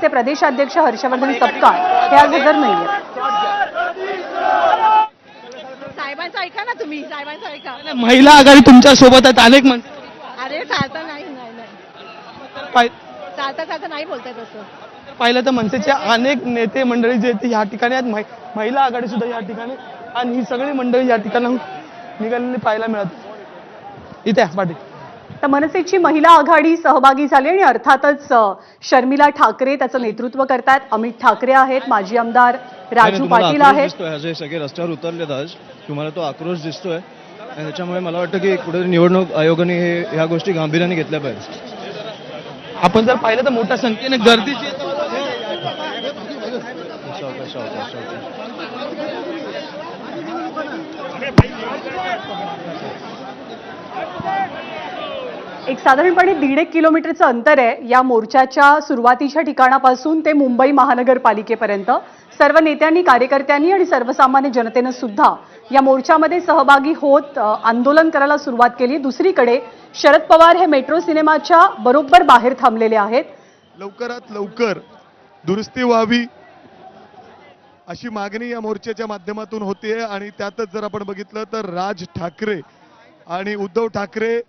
काँग्रेसचे प्रदेशाध्यक्ष हर्षवर्धन सपकाळ हे आज हजर नाहीये. साहेबांचं ऐका ना तुम्ही, साहेबांचं ऐका. महिला आघाडी तुमच्या सोबत आहेत अनेक अरे चालता नाही चालता नाही बोलताय तसं. पाहिलं तर मनसेचे अनेक नेते मंडळी जे आहेत या ठिकाणी आहेत, महिला आघाडी सुद्धा या ठिकाणी, आणि ही सगळी मंडळी या ठिकाणी निघालेली पाहायला मिळत. इथे पाटील तर मनसेची महिला आघाडी सहभागी झाली आणि अर्थातच शर्मिला ठाकरे त्याचं नेतृत्व करतात. अमित ठाकरे आहेत, माजी आमदार राजू पाटील आहेत. जे सगळे रस्त्यावर उतरलेत आज, तुम्हाला तो आक्रोश दिसतोय आणि त्याच्यामुळे मला वाटतं की कुठे निवडणूक आयोगाने ह्या गोष्टी गांभीर्याने घेतल्या पाहिजे. आपण जर पाहिलं तर मोठ्या संख्येने गर्दीची एक साधारणपणे 1.5 किलोमीटरचं अंतर आहे या मोर्चाच्या सुरुवातीच्या ठिकाणापासून ते मुंबई महानगरपालिकेपर्यंत. सर्व नेत्यांनी, कार्यकर्त्यांनी आणि सर्वसामान्य जनतेनं सुद्धा या मोर्चामध्ये सहभागी होत आंदोलन करायला सुरुवात केली. दुसरीकडे शरद पवार हे मेट्रो सिनेमाच्या बरोबर बाहेर थांबलेले आहेत. लवकरात लवकर दुरुस्ती व्हावी अशी मागणी या मोर्चाच्या माध्यमातून होते. आणि त्यातच जर आपण बघितलं तर राज ठाकरे आणि उद्धव ठाकरे